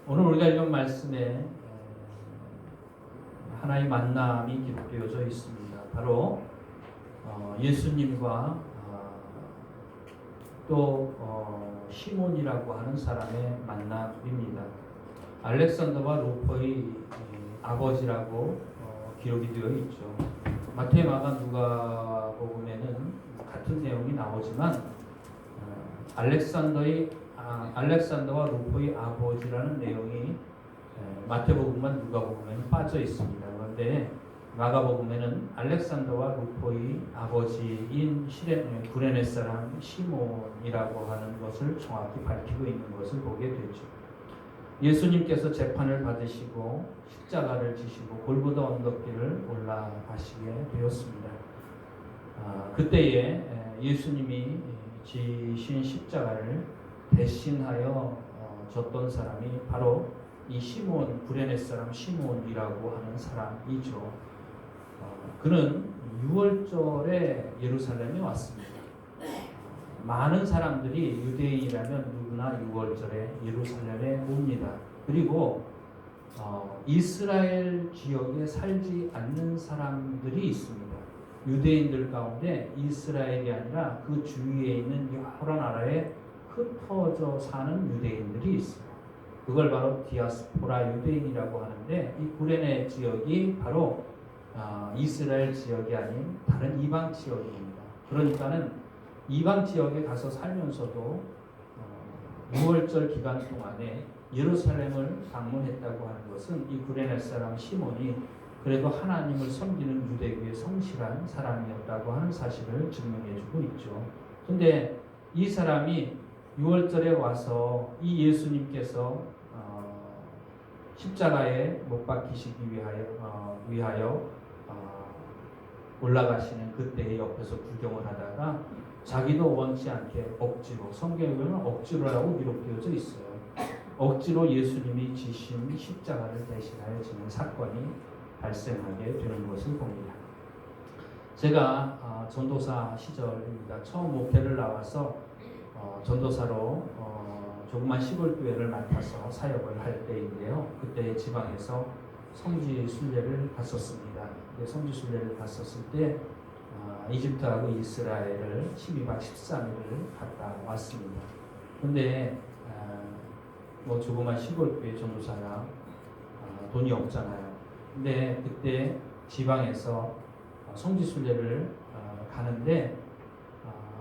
오늘 우리가 읽은 말씀에 하나의 만남이 기록되어져 있습니다. 바로 예수님과 또 시몬이라고 하는 사람의 만남입니다. 알렉산더와 루포의 아버지라고 기록이 되어 있죠. 마태, 마가, 누가 복음에는 같은 내용이 나오지만 알렉산더와 루포의 아버지라는 내용이 마태복음만 누가복음에는 빠져 있습니다. 그런데 마가복음에는 알렉산더와 루포의 아버지인 구레네 사람 시몬이라고 하는 것을 정확히 밝히고 있는 것을 보게 되죠. 예수님께서 재판을 받으시고 십자가를 지시고 골고다 언덕길을 올라가시게 되었습니다. 그때에 예수님이 지신 십자가를 대신하여 졌던 사람이 바로 이 시몬, 구레네 사람 시몬이라고 하는 사람이죠. 그는 6월절에 예루살렘에 왔습니다. 많은 사람들이 유대인이라면 누구나 6월절에 예루살렘에 옵니다. 그리고 이스라엘 지역에 살지 않는 사람들이 있습니다. 유대인들 가운데 이스라엘이 아니라 그 주위에 있는 여러 나라에 흩어져 사는 유대인들이 있어요. 그걸 바로 디아스포라 유대인이라고 하는데, 이 구레네 지역이 바로 이스라엘 지역이 아닌 다른 이방 지역입니다. 그러니까는 이방 지역에 가서 살면서도 6월절 기간 동안에 예루살렘을 방문했다고 하는 것은 이 구레네 사람 시몬이 그래도 하나님을 섬기는 유대교의 성실한 사람이었다고 하는 사실을 증명해주고 있죠. 근데 이 사람이 6월절에 와서 이 예수님께서 십자가에 못 박히시기 위하여 올라가시는 그때의 옆에서 구경을 하다가 자기도 원치 않게 억지로, 성경에 보면 억지로라고 기록되어져 있어요. 억지로 예수님이 지신 십자가를 대신하여 지는 사건이 발생하게 되는 것을 봅니다. 제가 전도사 시절입니다. 처음 목회를 나와서 전도사로 조그만 시골교회를 맡아서 사역을 할 때인데요. 그때 지방에서 성지순례를 갔었습니다. 성지순례를 갔었을 때 이집트하고 이스라엘을 12박 13일을 갔다 왔습니다. 근데 뭐 조그만 시골교회 전도사라 돈이 없잖아요. 근데 그때 지방에서 성지순례를 가는데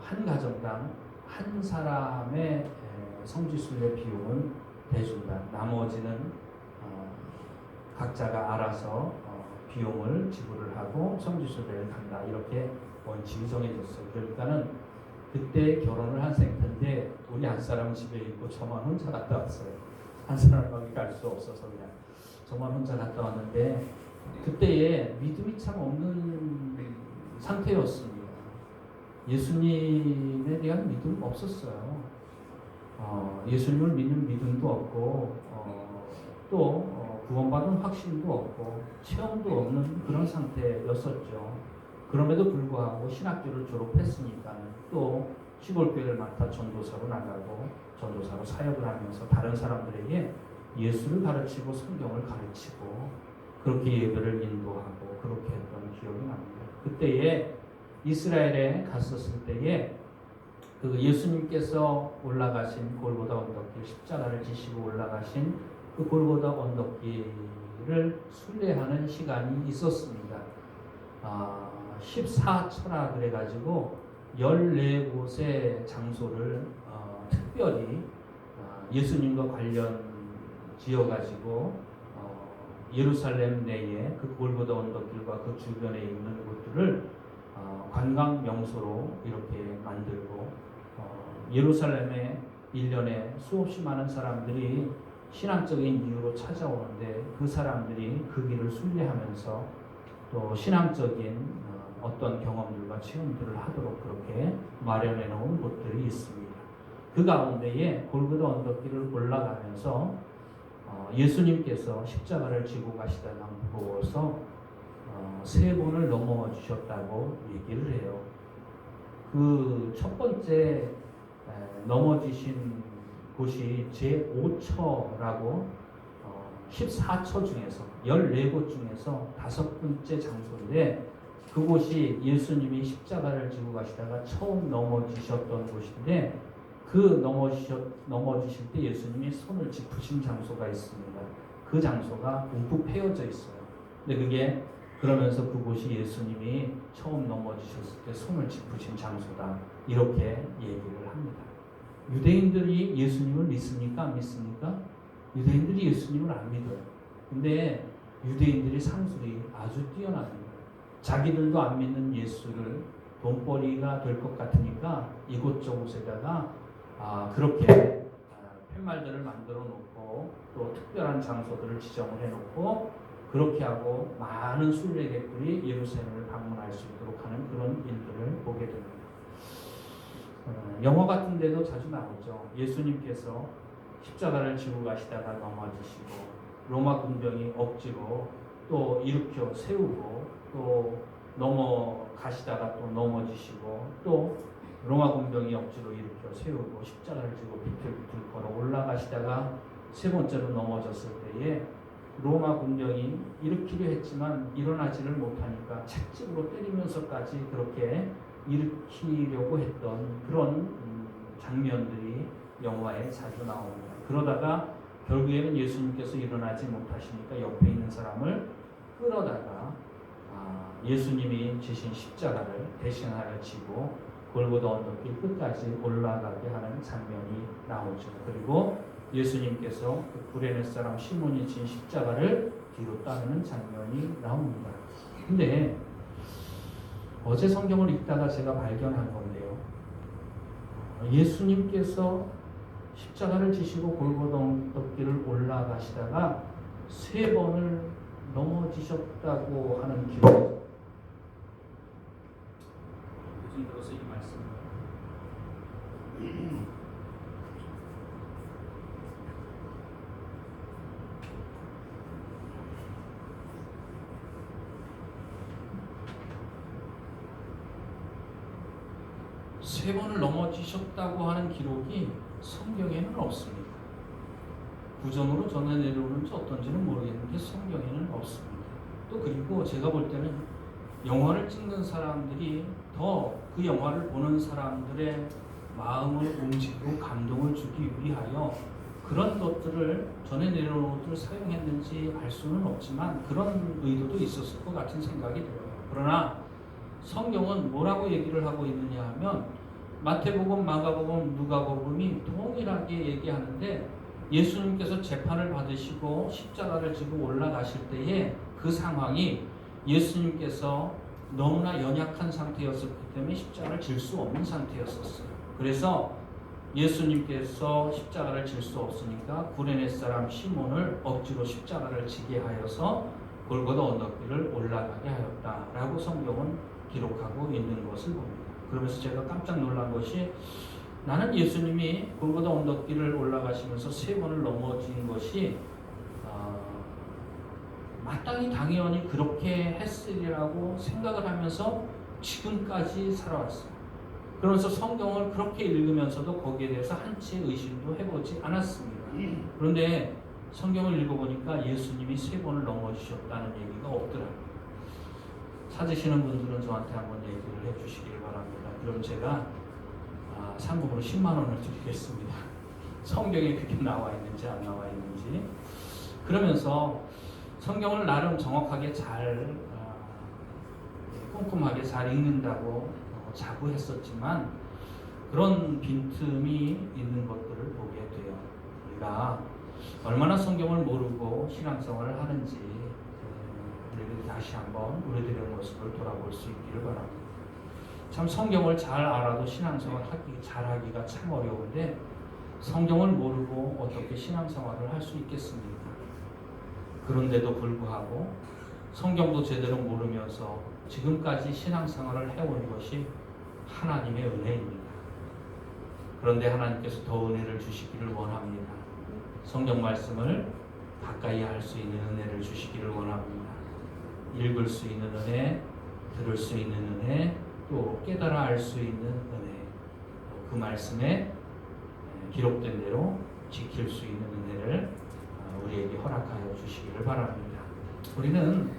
한 가정당 한 사람의 성지순례 비용은 대준다. 나머지는 각자가 알아서 비용을 지불을 하고 성지순례를 간다. 이렇게 원칙이 정해졌어요. 그러니까는 그때 결혼을 한 상태인데 우리 한 사람은 집에 있고 저만 혼자 갔다 왔어요. 한 사람밖에 갈 수 없어서 그냥 저만 혼자 갔다 왔는데 그때에 믿음이 참 없는 상태였습니다. 예수님에 대한 믿음 없었어요. 예수님을 믿는 믿음도 없고 또 구원받은 확신도 없고 체험도 없는 그런 상태였었죠. 그럼에도 불구하고 신학교를 졸업했으니까 또 시골교회를 맡아 전도사로 나가고 전도사로 사역을 하면서 다른 사람들에게 예수를 가르치고 성경을 가르치고 그렇게 예배를 인도하고 그렇게 했던 기억이 납니다. 그때에 이스라엘에 갔었을 때에 그 예수님께서 올라가신 골고다 언덕길, 십자가를 지시고 올라가신 그 골고다 언덕길을 순례하는 시간이 있었습니다. 14처라 그래가지고 14곳의 장소를 특별히 예수님과 관련 지어가지고 예루살렘 내에 그 골고다 언덕길과 그 주변에 있는 곳들을 관광 명소로 이렇게 만들고 예루살렘에 1년에 수없이 많은 사람들이 신앙적인 이유로 찾아오는데 그 사람들이 그 길을 순례하면서 또 신앙적인 어떤 경험들과 체험들을 하도록 그렇게 마련해 놓은 곳들이 있습니다. 그 가운데에 골고다 언덕길을 올라가면서 예수님께서 십자가를 지고 가시다가 무거워서 3번을 넘어 주셨다고 얘기를 해요. 그 첫 번째 넘어지신 곳이 제5처라고 14처 중에서 14곳 중에서 5번째 장소인데 그곳이 예수님이 십자가를 지고 가시다가 처음 넘어지셨던 곳인데 그 넘어지실 때 예수님이 손을 짚으신 장소가 있습니다. 그 장소가 움푹 패여져 있어요. 근데 그게 그러면서 그곳이 예수님이 처음 넘어지셨을 때 손을 짚으신 장소다. 이렇게 얘기를 합니다. 유대인들이 예수님을 믿습니까? 안 믿습니까? 유대인들이 예수님을 안 믿어요. 근데 유대인들이 상술이 아주 뛰어납니다. 자기들도 안 믿는 예수를 돈벌이가 될 것 같으니까 이곳저곳에다가 그렇게 팻말들을 만들어 놓고 또 특별한 장소들을 지정을 해놓고 그렇게 하고 많은 순례객들이 예루살렘을 방문할 수 있도록 하는 그런 일들을 보게 됩니다. 영화 같은 데도 자주 나오죠. 예수님께서 십자가를 지고 가시다가 넘어지시고 로마 군병이 억지로 또 일으켜 세우고 또 넘어가시다가 또 넘어지시고 또 로마 군병이 억지로 일으켜 세우고 십자가를 지고 비틀비틀 걸어 올라가시다가 세 번째로 넘어졌을 때에 로마 군병이 일으키려 했지만 일어나지를 못하니까 채찍으로 때리면서까지 그렇게 일으키려고 했던 그런 장면들이 영화에 자주 나옵니다. 그러다가 결국에는 예수님께서 일어나지 못하시니까 옆에 있는 사람을 끌어다가 예수님이 지신 십자가를 대신하여 지고 골고다 언덕길 끝까지 올라가게 하는 장면이 나오죠. 그리고 예수님께서 그 구레네 사람 시몬이 진 십자가를 뒤로 따르는 장면이 나옵니다. 근데 어제 성경을 읽다가 제가 발견한 건데요. 예수님께서 십자가를 지시고 골고다 언덕길을 올라가시다가 3번을 넘어지셨다고 하는 기록이 요즘 들어서 이 말씀을 세 번을 넘어지셨다고 하는 기록이 성경에는 없습니다. 구전으로 전해 내려오는지 어떤지는 모르겠는데 성경에는 없습니다. 또 그리고 제가 볼 때는 영화를 찍는 사람들이 더 그 영화를 보는 사람들의 마음을 움직이고 감동을 주기 위하여 그런 것들을 전해 내려오는 것들을 사용했는지 알 수는 없지만 그런 의도도 있었을 것 같은 생각이 들어요. 그러나 성경은 뭐라고 얘기를 하고 있느냐 하면 마태복음, 마가복음, 누가복음이 동일하게 얘기하는데 예수님께서 재판을 받으시고 십자가를 지고 올라가실 때에 그 상황이 예수님께서 너무나 연약한 상태였기 때문에 십자가를 질 수 없는 상태였었어요. 그래서 예수님께서 십자가를 질 수 없으니까 구레네 사람 시몬을 억지로 십자가를 지게 하여서 골고다 언덕길을 올라가게 하였다라고 성경은 기록하고 있는 것을 봅니다. 그러면서 제가 깜짝 놀란 것이 나는 예수님이 골고다 언덕길을 올라가시면서 3번을 넘어진 것이 마땅히 당연히 그렇게 했으리라고 생각을 하면서 지금까지 살아왔어요. 그러면서 성경을 그렇게 읽으면서도 거기에 대해서 한치의 의심도 해보지 않았습니다. 그런데 성경을 읽어보니까 예수님이 3번을 넘어지셨다는 얘기가 없더라고요. 찾으시는 분들은 저한테 한번 얘기를 해주시길 바랍니다. 그럼 제가 상금으로 10만 원을 드리겠습니다. 성경에 그게 나와 있는지 안 나와 있는지. 그러면서 성경을 나름 정확하게 잘 꼼꼼하게 잘 읽는다고 자부했었지만 그런 빈틈이 있는 것들을 보게 돼요. 우리가 얼마나 성경을 모르고 신앙생활을 하는지 우리들이 다시 한번 우리들의 모습을 돌아볼 수 있기를 바랍니다. 참 성경을 잘 알아도 신앙생활 잘하기가 참 어려운데 성경을 모르고 어떻게 신앙생활을 할 수 있겠습니까? 그런데도 불구하고 성경도 제대로 모르면서 지금까지 신앙생활을 해온 것이 하나님의 은혜입니다. 그런데 하나님께서 더 은혜를 주시기를 원합니다. 성경 말씀을 가까이 할 수 있는 은혜를 주시기를 원합니다. 읽을 수 있는 은혜, 들을 수 있는 은혜, 또 깨달아 알 수 있는 은혜, 그 말씀에 기록된 대로 지킬 수 있는 은혜를 우리에게 허락 허락하여 주시기를 바랍니다. 우리는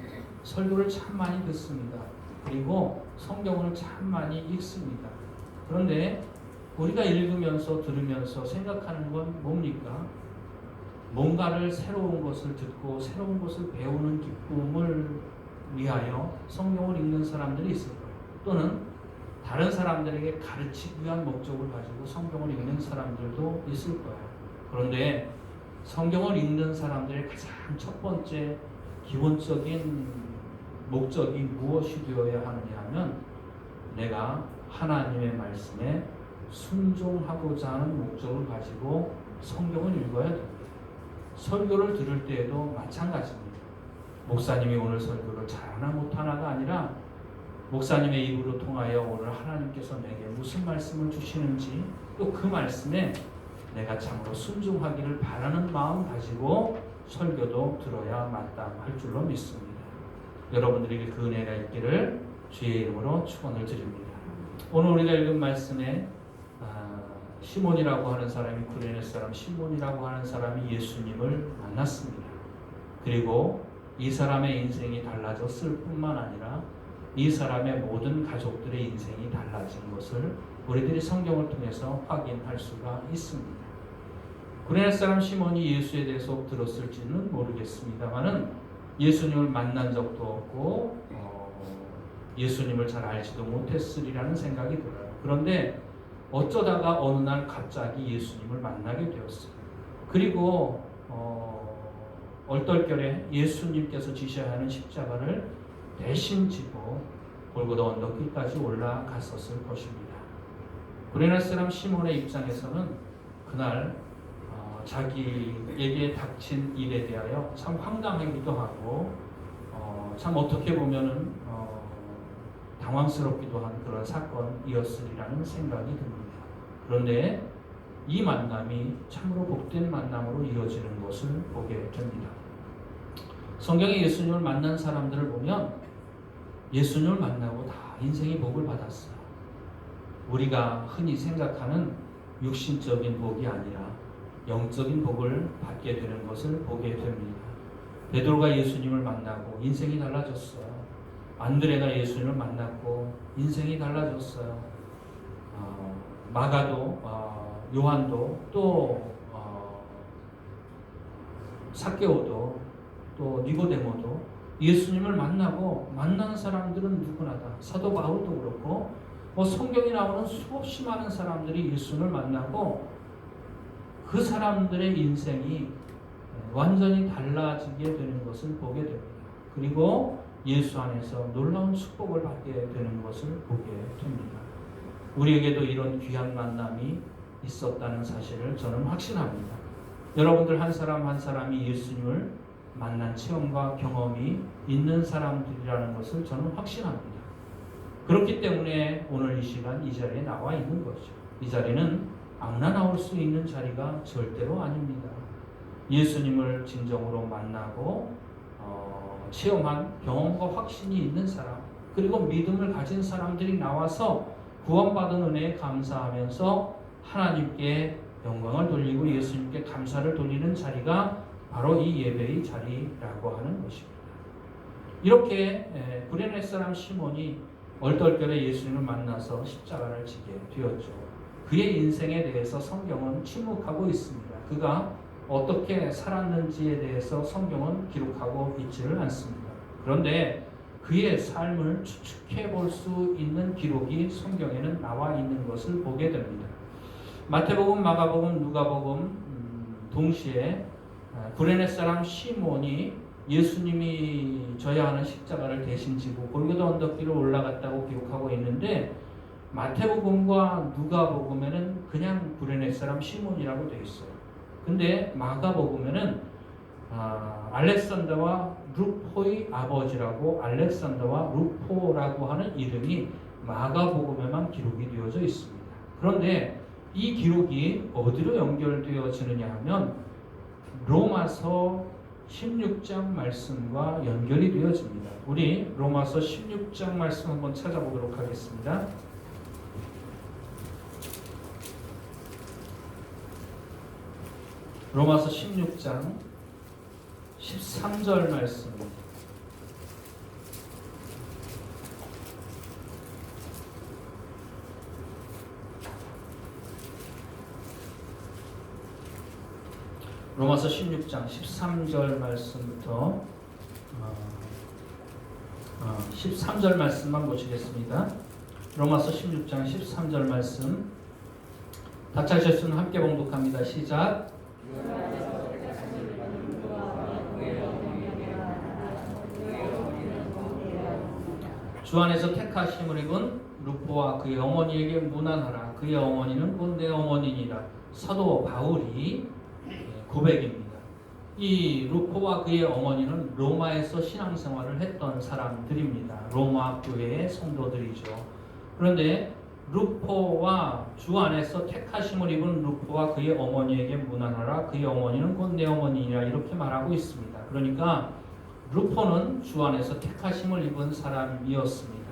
설교를 참 많이 듣습니다. 그리고 성경을 참 많이 읽습니다. 그런데 우리가 읽으면서 들으면서 생각하는 건 뭡니까? 뭔가를 새로운 것을 듣고 새로운 것을 배우는 기쁨을 위하여 성경을 읽는 사람들이 있을 거예요. 또는 다른 사람들에게 가르치기 위한 목적을 가지고 성경을 읽는 사람들도 있을 거예요. 그런데 성경을 읽는 사람들의 가장 첫 번째 기본적인 목적이 무엇이 되어야 하느냐 하면 내가 하나님의 말씀에 순종하고자 하는 목적을 가지고 성경을 읽어야 됩니다. 설교를 들을 때에도 마찬가지입니다. 목사님이 오늘 설교를 잘하나 못하나가 아니라 목사님의 입으로 통하여 오늘 하나님께서 내게 무슨 말씀을 주시는지 또 그 말씀에 내가 참으로 순종하기를 바라는 마음 가지고 설교도 들어야 마땅할 줄로 믿습니다. 여러분들에게 그 은혜가 있기를 주의 이름으로 축원을 드립니다. 오늘 우리가 읽은 말씀에 시몬이라고 하는 사람이 구레네 사람 시몬이라고 하는 사람이 예수님을 만났습니다. 그리고 이 사람의 인생이 달라졌을 뿐만 아니라 이 사람의 모든 가족들의 인생이 달라진 것을 우리들이 성경을 통해서 확인할 수가 있습니다. 구레네 사람 시몬이 예수에 대해서 들었을지는 모르겠습니다만은 예수님을 만난 적도 없고 예수님을 잘 알지도 못했으리라는 생각이 들어요. 그런데 어쩌다가 어느 날 갑자기 예수님을 만나게 되었어요. 그리고 얼떨결에 예수님께서 지셔야 하는 십자가를 대신 지고 골고다 언덕 끝까지 올라갔었을 것입니다. 구레네 사람 시몬의 입장에서는 그날 자기에게 닥친 일에 대하여 참 황당하기도 하고 참 어떻게 보면은 당황스럽기도 한 그런 사건이었으리라는 생각이 듭니다. 그런데 이 만남이 참으로 복된 만남으로 이어지는 것을 보게 됩니다. 성경에 예수님을 만난 사람들을 보면 예수님을 만나고 다 인생의 복을 받았어요. 우리가 흔히 생각하는 육신적인 복이 아니라 영적인 복을 받게 되는 것을 보게 됩니다. 베드로가 예수님을 만나고 인생이 달라졌어요. 안드레가 예수님을 만났고 인생이 달라졌어요. 마가도 요한도 또 삭개오도 또 니고데모도 예수님을 만나고 만난 사람들은 누구나 다 사도 바울도 그렇고 성경에 나오는 수없이 많은 사람들이 예수님을 만나고 그 사람들의 인생이 완전히 달라지게 되는 것을 보게 됩니다. 그리고 예수 안에서 놀라운 축복을 받게 되는 것을 보게 됩니다. 우리에게도 이런 귀한 만남이 있었다는 사실을 저는 확신합니다. 여러분들 한 사람 한 사람이 예수님을 만난 체험과 경험이 있는 사람들이라는 것을 저는 확신합니다. 그렇기 때문에 오늘 이 시간 이 자리에 나와 있는 거죠. 이 자리는 아무나 나올 수 있는 자리가 절대로 아닙니다. 예수님을 진정으로 만나고 체험한 경험과 확신이 있는 사람, 그리고 믿음을 가진 사람들이 나와서 구원받은 은혜에 감사하면서 하나님께 영광을 돌리고 예수님께 감사를 돌리는 자리가 바로 이 예배의 자리라고 하는 것입니다. 이렇게 구레네 사람 시몬이 얼떨결에 예수님을 만나서 십자가를 지게 되었죠. 그의 인생에 대해서 성경은 침묵하고 있습니다. 그가 어떻게 살았는지에 대해서 성경은 기록하고 있지를 않습니다. 그런데 그의 삶을 추측해 볼 수 있는 기록이 성경에는 나와 있는 것을 보게 됩니다. 마태복음, 마가복음, 누가복음 동시에 구레네 사람 시몬이 예수님이 져야 하는 십자가를 대신 지고 골고다 언덕길을 올라갔다고 기록하고 있는데 마태복음과 누가복음에는 그냥 구레네 사람 시몬이라고 되어 있어요. 근데 마가복음에는 알렉산더와 루포의 아버지라고 알렉산더와 루포라고 하는 이름이 마가복음에만 기록이 되어져 있습니다. 그런데 이 기록이 어디로 연결되어지느냐 하면 로마서 16장 말씀과 연결이 되어집니다. 우리 로마서 16장 말씀 한번 찾아보도록 하겠습니다. 로마서 16장 13절 말씀. 로마서 16장 13절 말씀부터 13절 말씀만 보시겠습니다. 로마서 16장 13절 말씀 다 찾으셨으면 함께 봉독합니다. 시작. 주 안에서 택하심을 입은 루포와 그의 어머니에게 문안하라. 그의 어머니는 곧 내 어머니니라. 사도 바울이 고백입니다. 이 루포와 그의 어머니는 로마에서 신앙생활을 했던 사람들입니다. 로마 교회의 성도들이죠. 그런데 루포와 주 안에서 택하심을 입은 루포와 그의 어머니에게 문안하라. 그의 어머니는 곧 내 어머니니라. 이렇게 말하고 있습니다. 그러니까 루포는 주 안에서 택하심을 입은 사람이었습니다.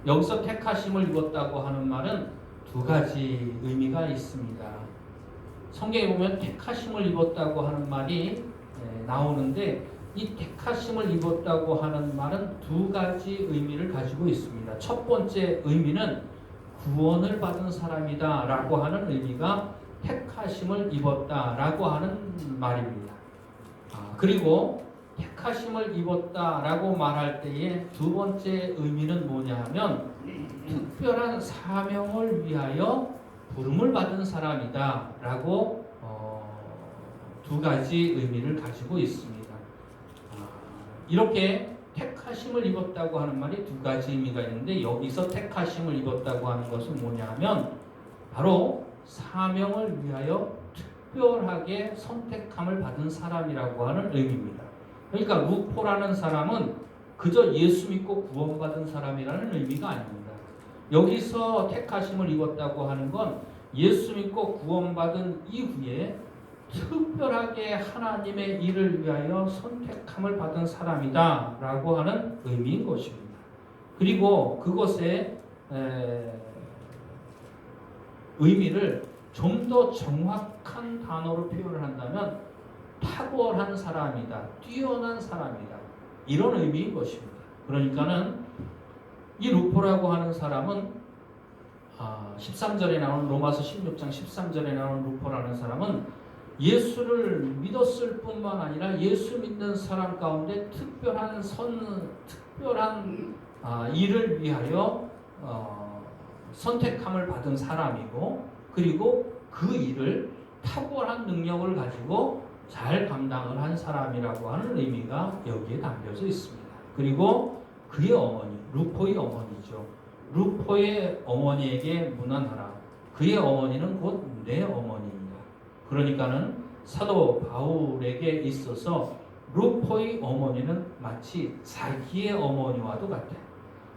여기서 택하심을 입었다고 하는 말은 두 가지 의미가 있습니다. 성경에 보면 택하심을 입었다고 하는 말이 나오는데 이 택하심을 입었다고 하는 말은 두 가지 의미를 가지고 있습니다. 첫 번째 의미는 구원을 받은 사람이다 라고 하는 의미가 택하심을 입었다 라고 하는 말입니다. 그리고 택하심을 입었다 라고 말할 때의 두 번째 의미는 뭐냐 하면 특별한 사명을 위하여 부름을 받은 사람이다 라고 두 가지 의미를 가지고 있습니다. 이렇게 택하심을 입었다고 하는 말이 두 가지 의미가 있는데 여기서 택하심을 입었다고 하는 것은 뭐냐 하면 바로 사명을 위하여 특별하게 선택함을 받은 사람이라고 하는 의미입니다. 그러니까 루포라는 사람은 그저 예수 믿고 구원받은 사람이라는 의미가 아닙니다. 여기서 택하심을 입었다고 하는 건 예수 믿고 구원받은 이후에 특별하게 하나님의 일을 위하여 선택함을 받은 사람이다 라고 하는 의미인 것입니다. 그리고 그것의 의미를 좀 더 정확한 단어로 표현을 한다면 탁월한 사람이다, 뛰어난 사람이다 이런 의미인 것입니다. 그러니까는 이 루포라고 하는 사람은 13절에 나오는 로마서 16장 13절에 나오는 루포라는 사람은 예수를 믿었을 뿐만 아니라 예수 믿는 사람 가운데 특별한 일을 위하여 선택함을 받은 사람이고 그리고 그 일을 탁월한 능력을 가지고 잘 감당을 한 사람이라고 하는 의미가 여기에 담겨져 있습니다. 그리고 그의 어머니, 루포의 어머니죠. 루포의 어머니에게 문안하라. 그의 어머니는 곧 내 어머니입니다. 그러니까는 사도 바울에게 있어서 루포의 어머니는 마치 자기의 어머니와도 같아요.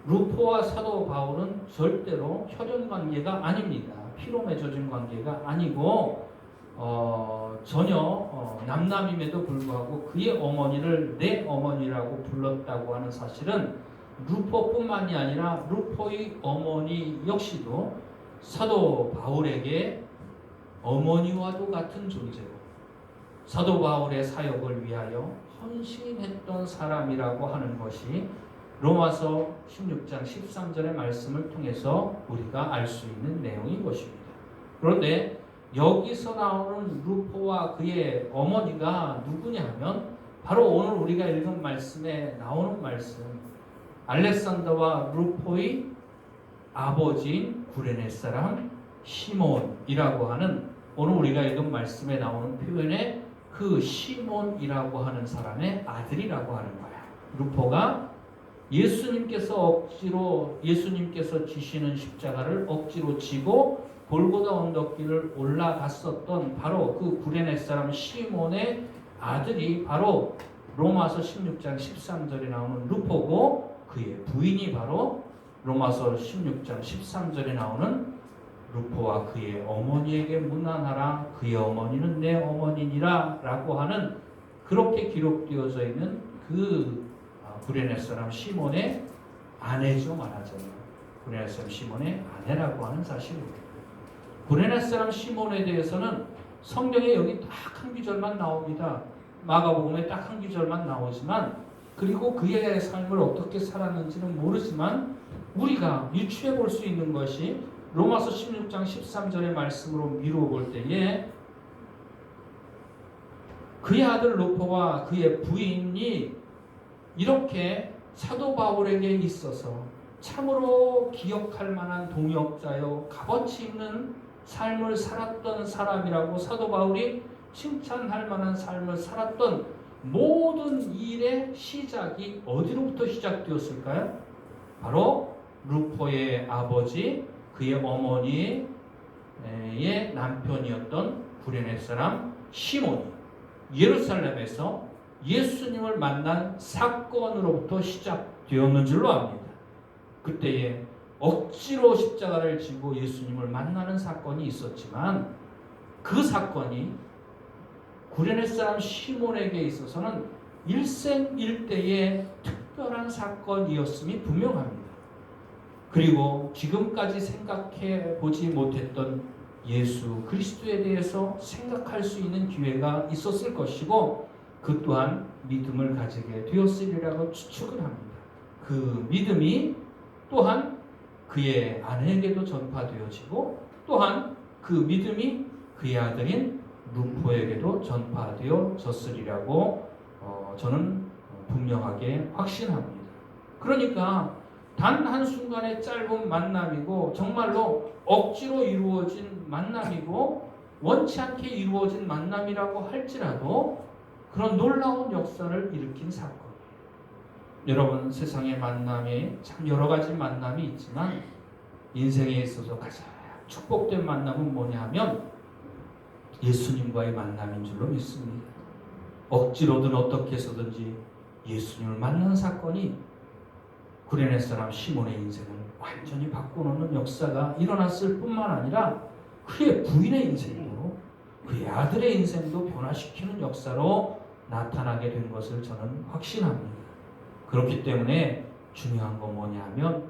루포와 사도 바울은 절대로 혈연 관계가 아닙니다. 피로 맺어진 관계가 아니고 전혀 남남임에도 불구하고 그의 어머니를 내 어머니라고 불렀다고 하는 사실은 루포뿐만이 아니라 루포의 어머니 역시도 사도 바울에게 어머니와도 같은 존재로 사도 바울의 사역을 위하여 헌신했던 사람이라고 하는 것이 로마서 16장 13절의 말씀을 통해서 우리가 알 수 있는 내용인 것입니다. 그런데 여기서 나오는 루포와 그의 어머니가 누구냐 하면 바로 오늘 우리가 읽은 말씀에 나오는 말씀 알렉산더와 루포의 아버지인 구레네 사람 시몬이라고 하는 오늘 우리가 읽은 말씀에 나오는 표현에 그 시몬이라고 하는 사람의 아들이라고 하는 거야. 루포가 예수님께서 지시는 십자가를 억지로 지고 골고다 언덕길을 올라갔었던 바로 그 구레네 사람 시몬의 아들이 바로 로마서 16장 13절에 나오는 루포고 그의 부인이 바로 로마서 16장 13절에 나오는 루포와 그의 어머니에게 문안하라. 그의 어머니는 내 어머니니라 라고 하는 그렇게 기록되어져 있는 그 구레네 사람 시몬의 아내죠. 말하자면 구레네 사람 시몬의 아내라고 하는 사실입니다. 구레네 사람 시몬에 대해서는 성경에 여기 딱 한 구절만 나옵니다. 마가복음에 딱 한 구절만 나오지만, 그리고 그의 삶을 어떻게 살았는지는 모르지만 우리가 유추해 볼 수 있는 것이 로마서 16장 13절의 말씀으로 미루어 볼 때에 그의 아들 루포와 그의 부인이 이렇게 사도 바울에게 있어서 참으로 기억할 만한 동역자요 값어치 있는 삶을 살았던 사람이라고 사도 바울이 칭찬할 만한 삶을 살았던 모든 일의 시작이 어디로부터 시작되었을까요? 바로 루포의 아버지, 그의 어머니의 남편이었던 구레네 사람 시몬이 예루살렘에서 예수님을 만난 사건으로부터 시작되었는 줄로 압니다. 그때에 억지로 십자가를 지고 예수님을 만나는 사건이 있었지만 그 사건이 구레네 사람 시몬에게 있어서는 일생일대의 특별한 사건이었음이 분명합니다. 그리고 지금까지 생각해 보지 못했던 예수 그리스도에 대해서 생각할 수 있는 기회가 있었을 것이고 그 또한 믿음을 가지게 되었으리라고 추측을 합니다. 그 믿음이 또한 그의 아내에게도 전파되어지고 또한 그 믿음이 그의 아들인 루포에게도 전파되어졌으리라고 저는 분명하게 확신합니다. 그러니까 단 한순간의 짧은 만남이고 정말로 억지로 이루어진 만남이고 원치 않게 이루어진 만남이라고 할지라도 그런 놀라운 역사를 일으킨 사건이에요. 여러분, 세상의 만남이 참 여러 가지 만남이 있지만 인생에 있어서 가장 축복된 만남은 뭐냐 하면 예수님과의 만남인 줄로 믿습니다. 억지로든 어떻게 해서든지 예수님을 만난 사건이 구레네 사람 시몬의 인생을 완전히 바꿔놓는 역사가 일어났을 뿐만 아니라 그의 부인의 인생도 그의 아들의 인생도 변화시키는 역사로 나타나게 된 것을 저는 확신합니다. 그렇기 때문에 중요한 건 뭐냐 하면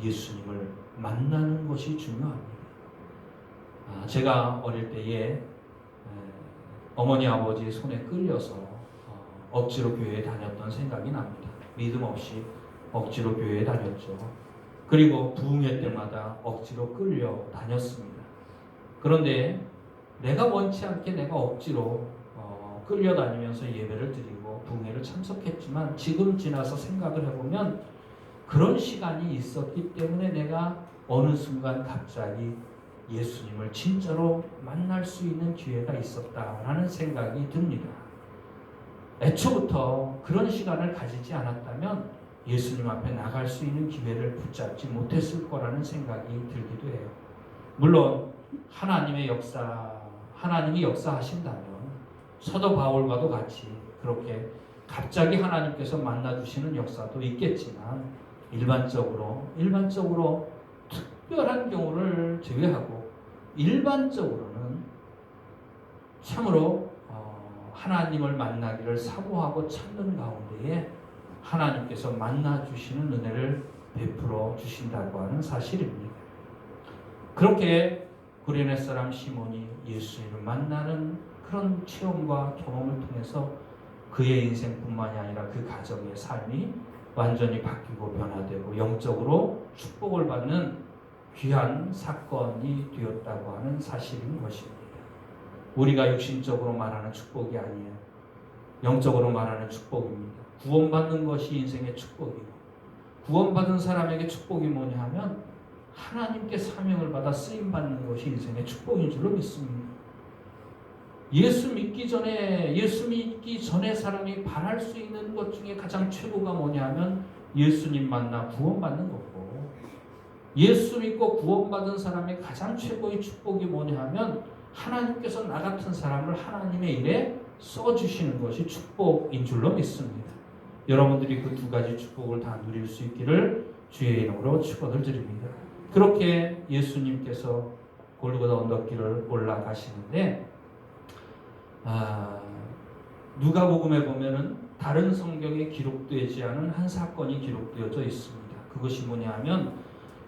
예수님을 만나는 것이 중요합니다. 제가 어릴 때에 어머니 아버지의 손에 끌려서 억지로 교회에 다녔던 생각이 납니다. 믿음 없이 억지로 교회에 다녔죠. 그리고 부흥회 때마다 억지로 끌려 다녔습니다. 그런데 내가 원치 않게 내가 억지로 끌려다니면서 예배를 드리고 부흥회를 참석했지만 지금 지나서 생각을 해보면 그런 시간이 있었기 때문에 내가 어느 순간 갑자기 예수님을 진짜로 만날 수 있는 기회가 있었다라는 생각이 듭니다. 애초부터 그런 시간을 가지지 않았다면 예수님 앞에 나갈 수 있는 기회를 붙잡지 못했을 거라는 생각이 들기도 해요. 물론 하나님이 역사하신다면 사도 바울과도 같이 그렇게 갑자기 하나님께서 만나주시는 역사도 있겠지만 일반적으로 특별한 경우를 제외하고 일반적으로는 참으로 하나님을 만나기를 사모하고 찾는 가운데에 하나님께서 만나주시는 은혜를 베풀어 주신다고 하는 사실입니다. 그렇게 구레네 사람 시몬이 예수님을 만나는 그런 체험과 경험을 통해서 그의 인생뿐만이 아니라 그 가정의 삶이 완전히 바뀌고 변화되고 영적으로 축복을 받는 귀한 사건이 되었다고 하는 사실인 것입니다. 우리가 육신적으로 말하는 축복이 아니에요. 영적으로 말하는 축복입니다. 구원받는 것이 인생의 축복이고 구원받은 사람에게 축복이 뭐냐 하면 하나님께 사명을 받아 쓰임받는 것이 인생의 축복인 줄로 믿습니다. 예수 믿기 전에 사람이 바랄 수 있는 것 중에 가장 최고가 뭐냐 하면 예수님 만나 구원받는 거고 예수 믿고 구원받은 사람의 가장 최고의 축복이 뭐냐 하면 하나님께서 나 같은 사람을 하나님의 일에 써주시는 것이 축복인 줄로 믿습니다. 여러분들이 그 두 가지 축복을 다 누릴 수 있기를 주의 이름으로 축원을 드립니다. 그렇게 예수님께서 골고다 언덕길을 올라가시는데 누가복음에 보면은 다른 성경에 기록되지 않은 한 사건이 기록되어져 있습니다. 그것이 뭐냐하면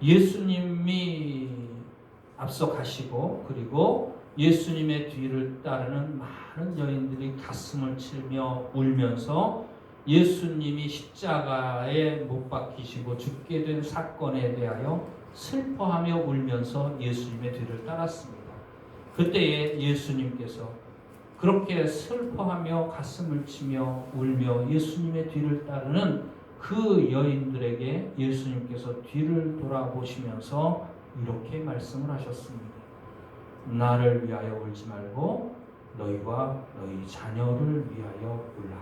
예수님이 앞서 가시고 그리고 예수님의 뒤를 따르는 많은 여인들이 가슴을 치며 울면서 예수님이 십자가에 못 박히시고 죽게 된 사건에 대하여 슬퍼하며 울면서 예수님의 뒤를 따랐습니다. 그때에 예수님께서 그렇게 슬퍼하며 가슴을 치며 울며 예수님의 뒤를 따르는 그 여인들에게 예수님께서 뒤를 돌아보시면서 이렇게 말씀을 하셨습니다. 나를 위하여 울지 말고 너희와 너희 자녀를 위하여 울라.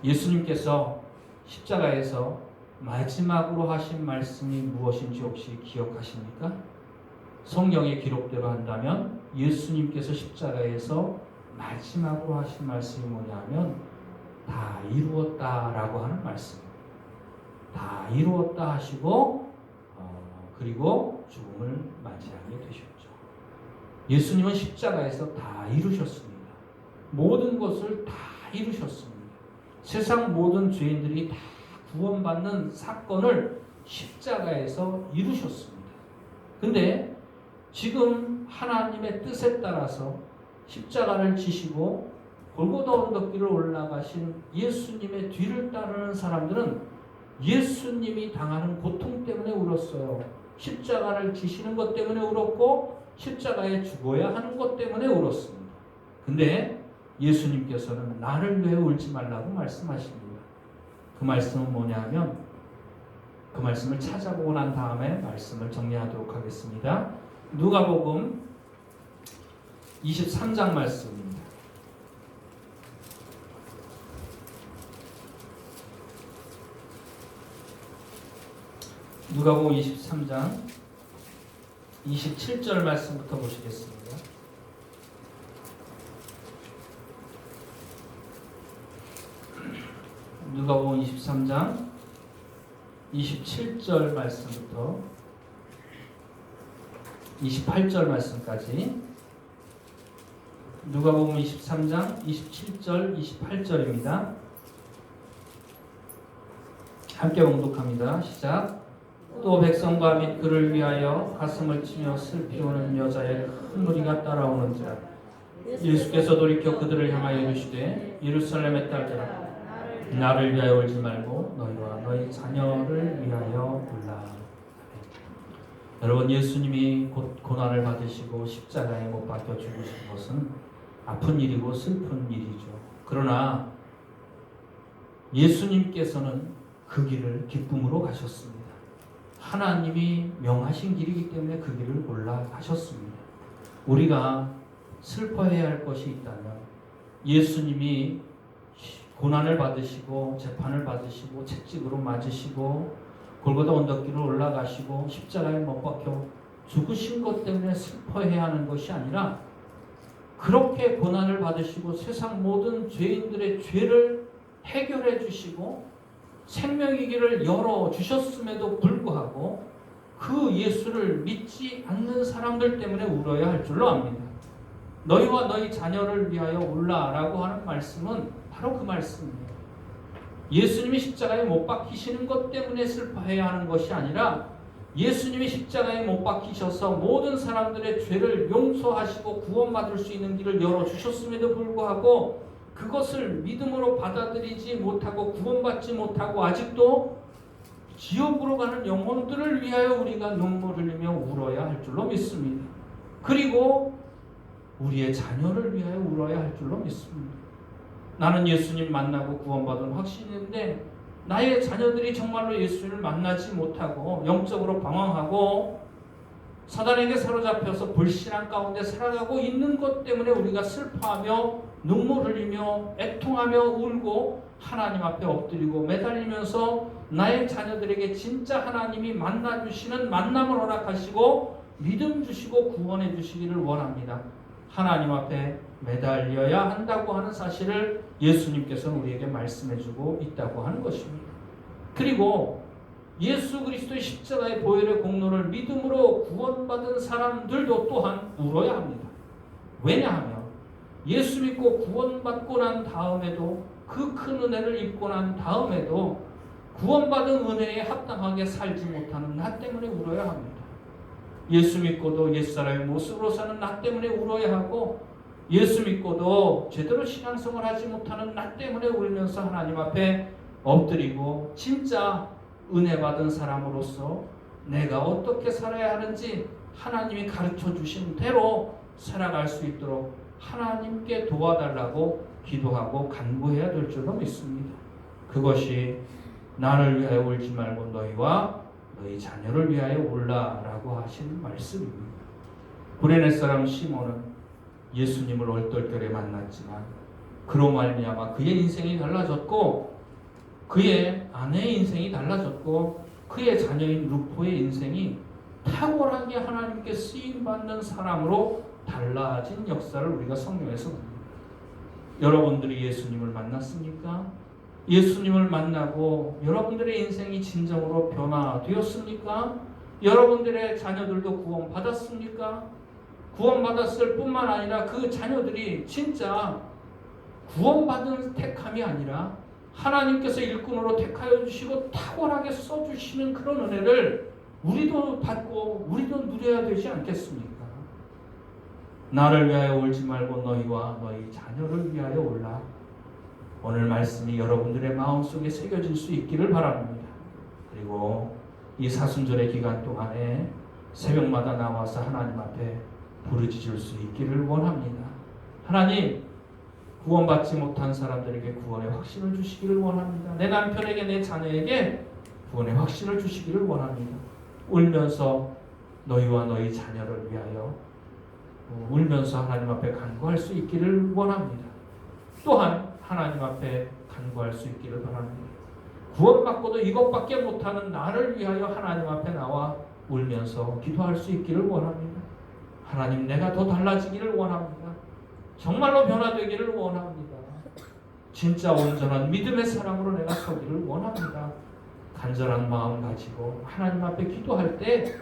예수님께서 십자가에서 마지막으로 하신 말씀이 무엇인지 혹시 기억하십니까? 성경의 기록대로 한다면 예수님께서 십자가에서 마지막으로 하신 말씀이 뭐냐면 다 이루었다라고 하는 말씀입니다. 다 이루었다 하시고 그리고 죽음을 맞이하게 되셨죠. 예수님은 십자가에서 다 이루셨습니다. 모든 것을 다 이루셨습니다. 세상 모든 죄인들이 다 구원받는 사건을 십자가에서 이루셨습니다. 근데 지금 하나님의 뜻에 따라서 십자가를 지시고 골고다 언덕길을 올라가신 예수님의 뒤를 따르는 사람들은 예수님이 당하는 고통 때문에 울었어요. 십자가를 지시는 것 때문에 울었고 십자가에 죽어야 하는 것 때문에 울었습니다. 근데 예수님께서는 나를 위해 울지 말라고 말씀하십니다. 그 말씀은 뭐냐면 그 말씀을 찾아보고 난 다음에 말씀을 정리하도록 하겠습니다. 누가복음 23장 말씀입니다. 누가복음 23장 27절 말씀부터 보시겠습니다. 누가복음 23장 27절 말씀부터 28절 말씀까지 누가복음 23장 27절 28절입니다. 함께 봉독합니다. 시작. 또 백성과 및 그를 위하여 가슴을 치며 슬피 우는 여자의 큰 무리가 따라오는지라. 예수께서 돌이켜 그들을 향하여 이르시되 예루살렘의 딸들아 나를 위하여 울지 말고 너희와 너희 자녀를 위하여 울라. 여러분, 예수님이 고난을 받으시고 십자가에 못 박혀 죽으신 것은 아픈 일이고 슬픈 일이죠. 그러나 예수님께서는 그 길을 기쁨으로 가셨습니다. 하나님이 명하신 길이기 때문에 그 길을 올라가셨습니다. 우리가 슬퍼해야 할 것이 있다면 예수님이 고난을 받으시고 재판을 받으시고 채찍으로 맞으시고 골고다 언덕길을 올라가시고 십자가에 못 박혀 죽으신 것 때문에 슬퍼해야 하는 것이 아니라 그렇게 고난을 받으시고 세상 모든 죄인들의 죄를 해결해 주시고 생명의 길을 열어주셨음에도 불구하고 그 예수를 믿지 않는 사람들 때문에 울어야 할 줄로 압니다. 너희와 너희 자녀를 위하여 울라라고 하는 말씀은 바로 그 말씀입니다. 예수님이 십자가에 못 박히시는 것 때문에 슬퍼해야 하는 것이 아니라 예수님이 십자가에 못 박히셔서 모든 사람들의 죄를 용서하시고 구원받을 수 있는 길을 열어주셨음에도 불구하고 그것을 믿음으로 받아들이지 못하고 구원받지 못하고 아직도 지옥으로 가는 영혼들을 위하여 우리가 눈물 흘리며 울어야 할 줄로 믿습니다. 그리고 우리의 자녀를 위하여 울어야 할 줄로 믿습니다. 나는 예수님 만나고 구원받은 확신인데 나의 자녀들이 정말로 예수를 만나지 못하고 영적으로 방황하고 사단에게 사로잡혀서 불신앙 가운데 살아가고 있는 것 때문에 우리가 슬퍼하며 눈물 흘리며 애통하며 울고 하나님 앞에 엎드리고 매달리면서 나의 자녀들에게 진짜 하나님이 만나주시는 만남을 허락하시고 믿음 주시고 구원해 주시기를 원합니다. 하나님 앞에 매달려야 한다고 하는 사실을 예수님께서는 우리에게 말씀해주고 있다고 하는 것입니다. 그리고 예수 그리스도의 십자가의 보혈의 공로를 믿음으로 구원받은 사람들도 또한 울어야 합니다. 왜냐하면 예수 믿고 구원받고 난 다음에도 그 큰 은혜를 입고 난 다음에도 구원받은 은혜에 합당하게 살지 못하는 나 때문에 울어야 합니다. 예수 믿고도 옛사람의 모습으로 사는 나 때문에 울어야 하고, 예수 믿고도 제대로 신앙생활 하지 못하는 나 때문에 울면서 하나님 앞에 엎드리고 진짜 은혜 받은 사람으로서 내가 어떻게 살아야 하는지 하나님이 가르쳐 주신 대로 살아갈 수 있도록 하나님께 도와달라고 기도하고 간구해야 될 줄로 믿습니다. 그것이 나를 위하여 울지 말고 너희와 너희 자녀를 위하여 울라라고 하신 말씀입니다. 구레네 사람 시몬은 예수님을 얼떨결에 만났지만 그로 말미암아 그의 인생이 달라졌고, 그의 아내의 인생이 달라졌고, 그의 자녀인 루포의 인생이 탁월하게 하나님께 쓰임받는 사람으로 달라진 역사를 우리가 성경에서 봅니다. 여러분들이 예수님을 만났습니까? 예수님을 만나고 여러분들의 인생이 진정으로 변화되었습니까? 여러분들의 자녀들도 구원받았습니까? 구원받았을 뿐만 아니라 그 자녀들이 진짜 구원받은 택함이 아니라 하나님께서 일꾼으로 택하여 주시고 탁월하게 써주시는 그런 은혜를 우리도 받고 우리도 누려야 되지 않겠습니까? 나를 위하여 울지 말고 너희와 너희 자녀를 위하여 울라. 오늘 말씀이 여러분들의 마음속에 새겨질 수 있기를 바랍니다. 그리고 이 사순절의 기간 동안에 새벽마다 나와서 하나님 앞에 부르짖을 수 있기를 원합니다. 하나님, 구원받지 못한 사람들에게 구원의 확신을 주시기를 원합니다. 내 남편에게, 내 자녀에게 구원의 확신을 주시기를 원합니다. 울면서 너희와 너희 자녀를 위하여 울면서 하나님 앞에 간구할 수 있기를 원합니다. 또한 하나님 앞에 간구할 수 있기를 바랍니다. 구원받고도 이것밖에 못하는 나를 위하여 하나님 앞에 나와 울면서 기도할 수 있기를 원합니다. 하나님, 내가 더 달라지기를 원합니다. 정말로 변화되기를 원합니다. 진짜 온전한 믿음의 사람으로 내가 서기를 원합니다. 간절한 마음 가지고 하나님 앞에 기도할 때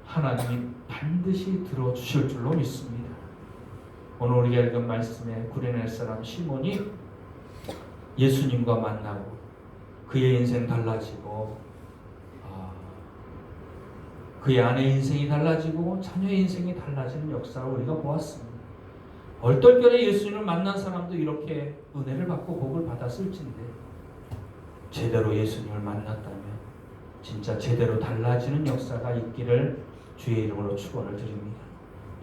하나님이 반드시 들어주실 줄로 믿습니다. 오늘 우리가 읽은 말씀에 구레네 사람 시몬이 예수님과 만나고 그의 인생 달라지고, 그의 아내의 인생이 달라지고 자녀의 인생이 달라지는 역사를 우리가 보았습니다. 얼떨결에 예수님을 만난 사람도 이렇게 은혜를 받고 복을 받았을진데, 제대로 예수님을 만났다면 진짜 제대로 달라지는 역사가 있기를 주의 이름으로 축원을 드립니다.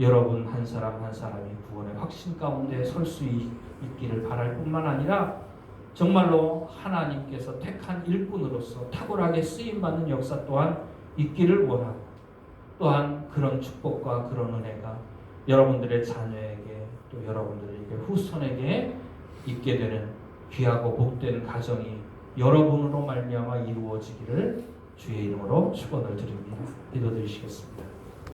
여러분 한 사람 한 사람이 구원의 확신 가운데 설 수 있기를 바랄 뿐만 아니라 정말로 하나님께서 택한 일꾼으로서 탁월하게 쓰임받는 역사 또한 있기를 원하고, 또한 그런 축복과 그런 은혜가 여러분들의 자녀에게 또 여러분들에게 후손에게 있게 되는 귀하고 복된 가정이 여러분으로 말미암아 이루어지기를 주의 이름으로 축원을 드립니다. 기도드리시겠습니다.